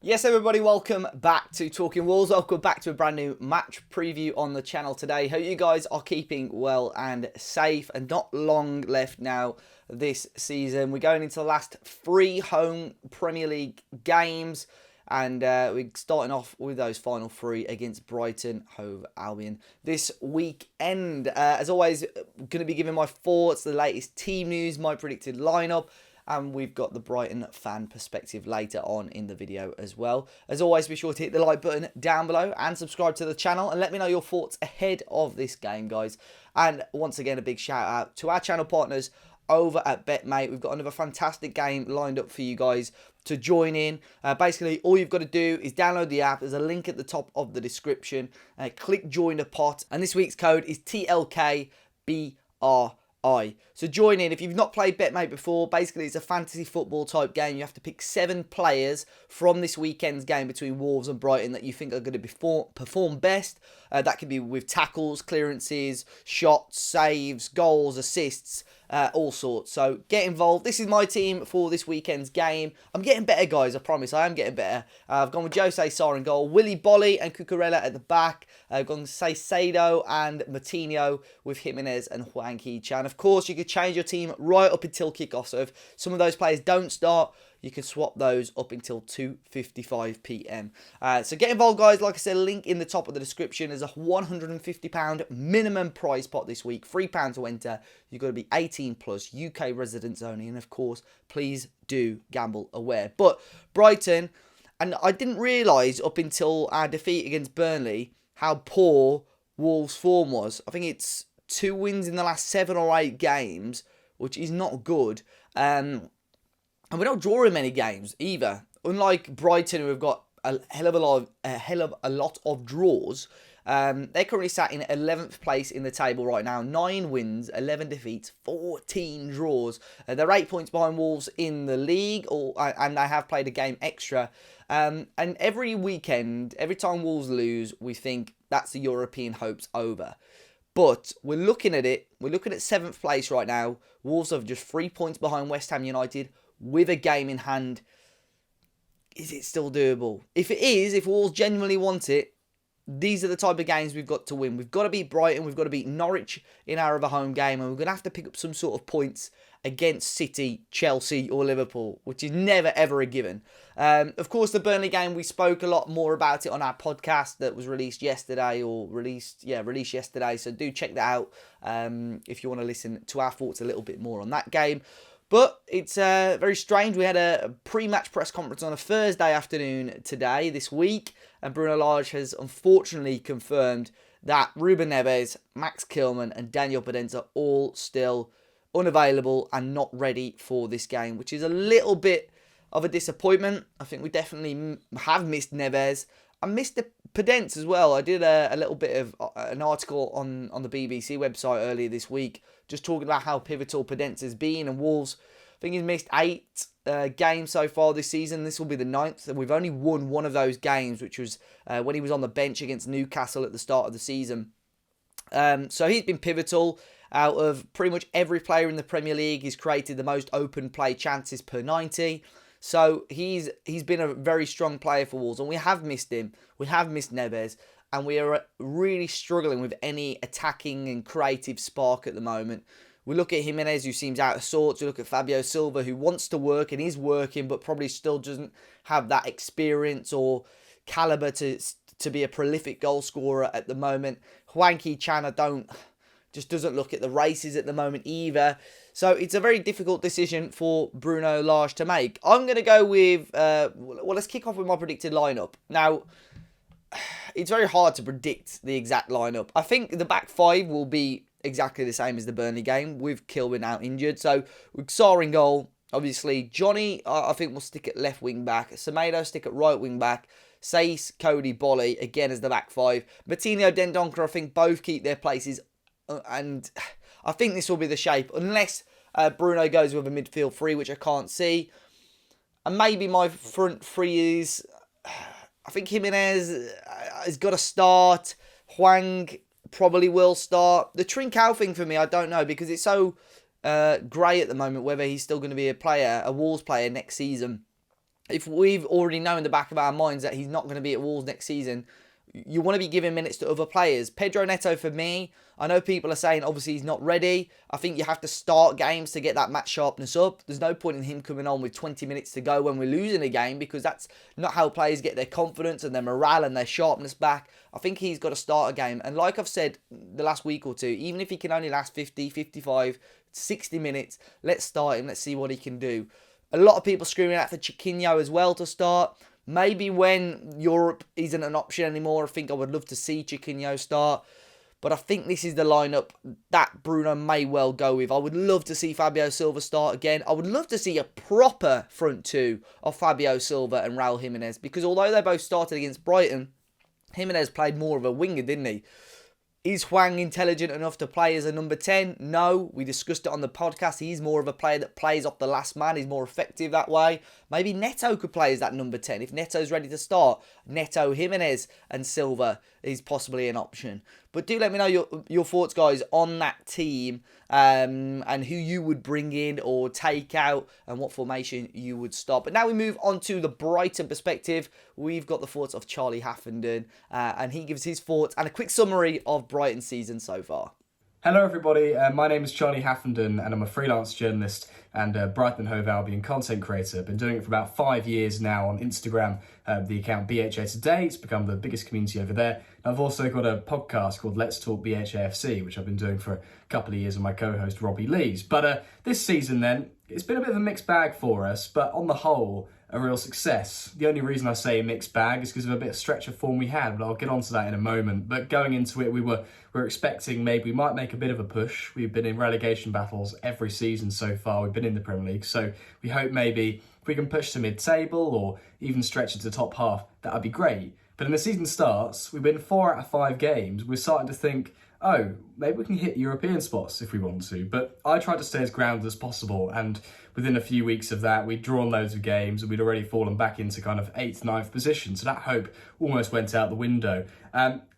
Yes, everybody, welcome back to Talking Wolves. Welcome back to a brand new match preview on the channel today. Hope you guys are keeping well and safe, and not long left now this season. We're going into the last 3 home Premier League games, and we're starting off with those final 3 against Brighton Hove Albion this weekend. As always, going to be giving my thoughts, the latest team news, my predicted lineup, and we've got the Brighton fan perspective later on in the video as well. As always, be sure to hit the like button down below and subscribe to the channel, and let me know your thoughts ahead of this game, guys. And once again, a big shout out to our channel partners over at Betmate. We've got another fantastic game lined up for you guys to join in. Basically, all you've got to do is download the app. There's a link at the top of the description. Click join the pot, and this week's code is TLK-BRI. So join in. If you've not played Betmate before, basically it's a fantasy football type game. You have to pick 7 players from this weekend's game between Wolves and Brighton that you think are going to perform best. That could be with tackles, clearances, shots, saves, goals, assists, all sorts. So get involved. This is my team for this weekend's game. I'm getting better, guys. I promise. I am getting better. I've gone with Jose Sarr in goal, Willy Bolly and Cucurella at the back. I've gone with Saicedo and Martinho with Jimenez and Hwang Hee-chan. Of course, you could change your team right up until kickoff. So if some of those players don't start, you can swap those up until 2:55 p.m. So get involved, guys. Like I said, link in the top of the description. There's a £150 minimum prize pot this week. £3 to enter. You've got to be 18 plus, UK residents only. And of course, please do gamble aware. But Brighton, and I didn't realise up until our defeat against Burnley how poor Wolves' form was. I think it's 2 wins in the last 7 or 8 games, which is not good. And we're not drawing many games either. Unlike Brighton, who have got a hell of a lot of draws, they're currently sat in 11th place in the table right now. 9 wins, 11 defeats, 14 draws. They're 8 points behind Wolves in the league, and they have played a game extra. And every weekend, every time Wolves lose, we think that's the European hopes over. But we're looking at it. We're looking at 7th place right now. Wolves are just 3 points behind West Ham United with a game in hand. Is it still doable? If it is, if Wolves genuinely want it, these are the type of games we've got to win. We've got to beat Brighton. We've got to beat Norwich in our other home game. And we're going to have to pick up some sort of points against City, Chelsea or Liverpool, which is never, ever a given. Of course, the Burnley game, we spoke a lot more about it on our podcast that was released yesterday, released yesterday. So do check that out if you want to listen to our thoughts a little bit more on that game. But it's very strange. We had a pre-match press conference on a Thursday afternoon today, this week. And Bruno Lage has unfortunately confirmed that Ruben Neves, Max Kilman and Daniel Podence are all still unavailable and not ready for this game, which is a little bit of a disappointment. I think we definitely have missed Neves. I missed the Podence as well. I did a little bit of an article on the BBC website earlier this week, just talking about how pivotal Podence has been. And Wolves, I think he's missed 8 games so far this season. This will be the 9th, and we've only won one of those games, which was when he was on the bench against Newcastle at the start of the season. So he's been pivotal. Out of pretty much every player in the Premier League, he's created the most open play chances per 90. So he's been a very strong player for Wolves, and we have missed him. We have missed Neves, and we are really struggling with any attacking and creative spark at the moment. We look at Jimenez, who seems out of sorts. We look at Fabio Silva, who wants to work and is working, but probably still doesn't have that experience or caliber to be a prolific goal scorer at the moment. Hwang Hee-chan, just doesn't look at the races at the moment either. So it's a very difficult decision for Bruno Lage to make. I'm going to go with, let's kick off with my predicted lineup. Now, it's very hard to predict the exact lineup. I think the back 5 will be exactly the same as the Burnley game, with Kilwin out injured. So with Sarr in goal, obviously Johnny, I think, will stick at left wing back. Semedo stick at right wing back. Saïss, Cody, Bolly, again as the back 5. Martinho, Dendoncker, I think both keep their places. And I think this will be the shape, unless Bruno goes with a midfield 3, which I can't see. And maybe my front 3 is, I think Jimenez has got to start. Hwang probably will start. The Trincao thing for me, I don't know, because it's so grey at the moment whether he's still going to be a Wolves player next season. if we've already known in the back of our minds that he's not going to be at Wolves next season, you want to be giving minutes to other players. Pedro Neto, for me, I know people are saying obviously he's not ready. I think you have to start games to get that match sharpness up. There's no point in him coming on with 20 minutes to go when we're losing a game, because that's not how players get their confidence and their morale and their sharpness back. I think he's got to start a game. And like I've said the last week or two, even if he can only last 50, 55, 60 minutes, let's start him. Let's see what he can do. A lot of people screaming out for Chiquinho as well to start. Maybe when Europe isn't an option anymore, I think I would love to see Chiquinho start. But I think this is the lineup that Bruno may well go with. I would love to see Fabio Silva start again. I would love to see a proper front two of Fabio Silva and Raul Jimenez. Because although they both started against Brighton, Jimenez played more of a winger, didn't he? Is Hwang intelligent enough to play as a number 10? No. We discussed it on the podcast. He's more of a player that plays off the last man. He's more effective that way. Maybe Neto could play as that number 10. If Neto's ready to start, Neto, Jimenez and Silva is possibly an option. But do let me know your thoughts, guys, on that team and who you would bring in or take out and what formation you would start. But now we move on to the Brighton perspective. We've got the thoughts of Charlie Haffenden and he gives his thoughts and a quick summary of Brighton's season so far. Hello everybody, my name is Charlie Haffenden and I'm a freelance journalist and Brighton Hove Albion content creator. Been doing it for about 5 years now on Instagram, the account BHA Today. It's become the biggest community over there. I've also got a podcast called Let's Talk BHAFC, which I've been doing for a couple of years with my co-host Robbie Lees. But this season then, it's been a bit of a mixed bag for us, but on the whole, a real success. The only reason I say mixed bag is because of a bit of stretch of form we had, but I'll get onto that in a moment. But going into it, we were expecting maybe we might make a bit of a push. We've been in relegation battles every season so far. We've been in the Premier League, so we hope maybe if we can push to mid-table or even stretch into the top half, that would be great. But when the season starts, we've been 4 out of 5 games. We're starting to think, oh, maybe we can hit European spots if we want to. But I tried to stay as grounded as possible, and within a few weeks of that, we'd drawn loads of games and we'd already fallen back into kind of 8th, 9th position. So that hope almost went out the window.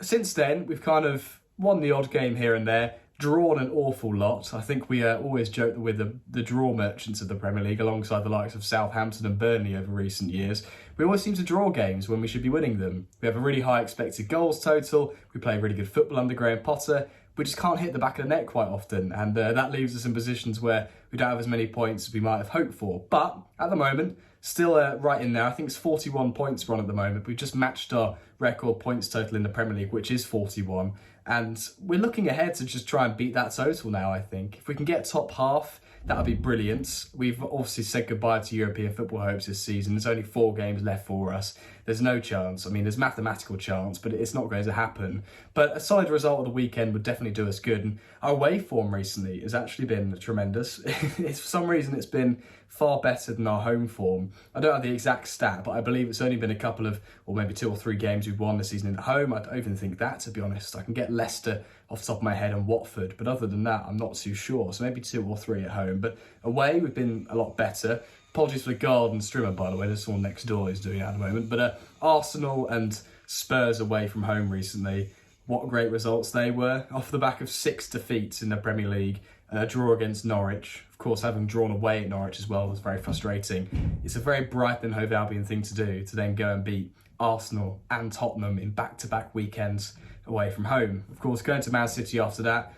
Since then, we've kind of won the odd game here and there, drawn an awful lot. I think we always joke that we're the draw merchants of the Premier League alongside the likes of Southampton and Burnley over recent years. We always seem to draw games when we should be winning them. We have a really high expected goals total. We play really good football under Graham Potter. We just can't hit the back of the net quite often, and that leaves us in positions where we don't have as many points as we might have hoped for. But at the moment, still right in there. I think it's 41 points we're on at the moment. We've just matched our record points total in the Premier League, which is 41. And we're looking ahead to just try and beat that total now, I think. If we can get top half, that would be brilliant. We've obviously said goodbye to European football hopes this season. There's only 4 games left for us. There's no chance. I mean, there's mathematical chance, but it's not going to happen. But a solid result of the weekend would definitely do us good. And our away form recently has actually been tremendous. For some reason, it's been far better than our home form. I don't have the exact stat, but I believe it's only been a couple of, or maybe 2 or 3 games we've won this season at home. I don't even think that, to be honest. I can get Leicester off the top of my head and Watford, but other than that, I'm not too sure. So maybe 2 or 3 at home. But away, we've been a lot better. Apologies for the garden strimmer, by the way. There's someone next door who's doing it at the moment. But Arsenal and Spurs away from home recently. What great results they were. Off the back of 6 defeats in the Premier League. A draw against Norwich. Of course, having drawn away at Norwich as well was very frustrating. It's a very Brighton Hove Albion thing to do, to then go and beat Arsenal and Tottenham in back-to-back weekends away from home. Of course, going to Man City after that,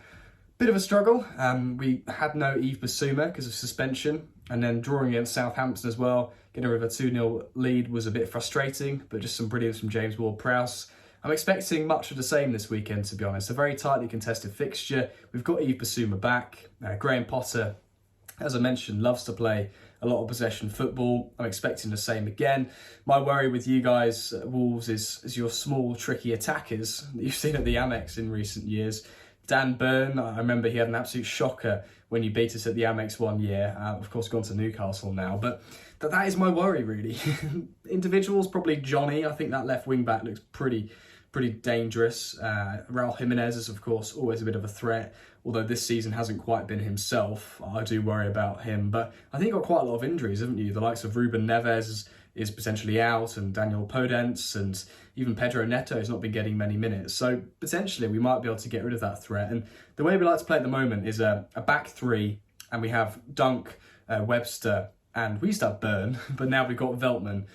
bit of a struggle. We had no Yves Bissouma because of suspension, and then drawing against Southampton as well. Getting rid of a 2-0 lead was a bit frustrating, but just some brilliance from James Ward-Prowse. I'm expecting much of the same this weekend, to be honest. A very tightly contested fixture. We've got Yves Bissouma back. Graham Potter, as I mentioned, loves to play a lot of possession football. I'm expecting the same again. My worry with you guys, Wolves, is your small, tricky attackers that you've seen at the Amex in recent years. Dan Burn, I remember he had an absolute shocker when you beat us at the Amex one year. Of course, gone to Newcastle now. But that is my worry, really. Individuals, probably Johnny. I think that left wing back looks pretty dangerous. Raul Jimenez is, of course, always a bit of a threat, although this season hasn't quite been himself. I do worry about him, but I think you've got quite a lot of injuries, haven't you? The likes of Ruben Neves is potentially out, and Daniel Podence, and even Pedro Neto has not been getting many minutes. So potentially we might be able to get rid of that threat. And the way we like to play at the moment is a back 3, and we have Dunk, Webster, and we used to have Byrne, but now we've got Veltman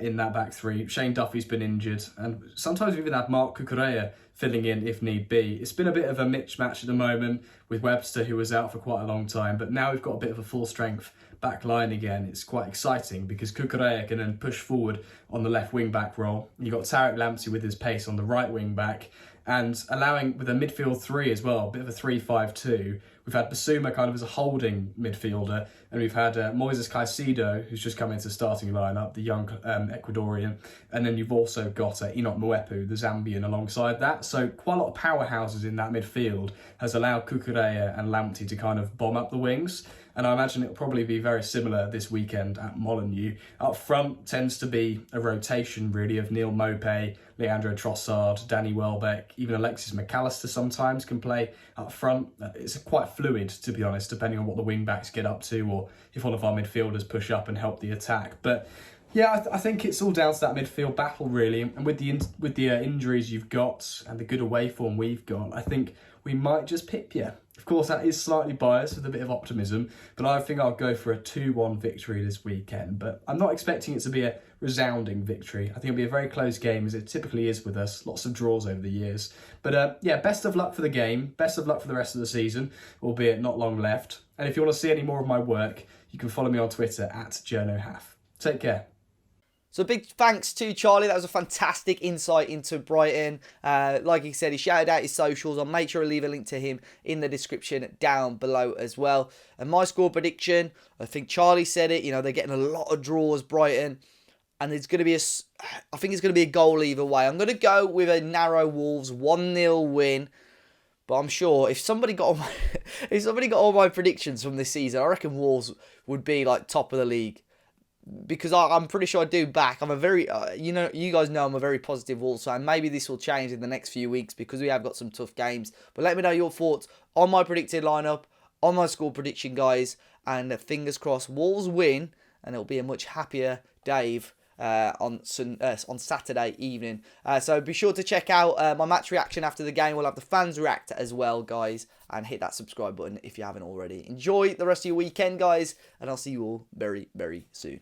in that back three. Shane Duffy's been injured, and sometimes we even had Mark Cucurella filling in if need be. It's been a bit of a mismatch at the moment with Webster, who was out for quite a long time, but now we've got a bit of a full strength back line again. It's quite exciting because Cucurella can then push forward on the left wing back role. You've got Tarek Lamptey with his pace on the right wing back, and allowing with a midfield three as well, a bit of a 3-5-2. We've had Basuma kind of as a holding midfielder, and we've had Moises Caicedo, who's just come into starting lineup, the young Ecuadorian, and then you've also got Enoch Mwepu, the Zambian, alongside that. So quite a lot of powerhouses in that midfield has allowed Cucurella and Lamptey to kind of bomb up the wings. And I imagine it'll probably be very similar this weekend at Molineux. Up front tends to be a rotation, really, of Neil Maupay, Leandro Trossard, Danny Welbeck, even Alexis McAllister sometimes can play up front. It's quite fluid, to be honest, depending on what the wing-backs get up to or if one of our midfielders push up and help the attack. But yeah, I think it's all down to that midfield battle, really. And with the injuries you've got and the good away form we've got, I think we might just pip you. Of course, that is slightly biased with a bit of optimism, but I think I'll go for a 2-1 victory this weekend. But I'm not expecting it to be a resounding victory. I think it'll be a very close game, as it typically is with us. Lots of draws over the years. But yeah, best of luck for the game. Best of luck for the rest of the season, albeit not long left. And if you want to see any more of my work, you can follow me on Twitter at JournoHaff. Take care. So big thanks to Charlie. That was a fantastic insight into Brighton. Like he said, he shouted out his socials. I'll make sure I leave a link to him in the description down below as well. And my score prediction, I think Charlie said it, they're getting a lot of draws, Brighton. And it's going to be I think it's going to be a goal either way. I'm going to go with a narrow Wolves 1-0 win. But I'm sure if somebody got all my predictions from this season, I reckon Wolves would be like top of the league. Because I'm pretty sure I do back. I'm a very, you guys know I'm a very positive Wolves fan. Maybe this will change in the next few weeks because we have got some tough games. But let me know your thoughts on my predicted lineup, on my score prediction, guys. And fingers crossed, Wolves win, and it'll be a much happier Dave on Saturday evening. So be sure to check out my match reaction after the game. We'll have the fans react as well, guys. And hit that subscribe button if you haven't already. Enjoy the rest of your weekend, guys. And I'll see you all very, very soon.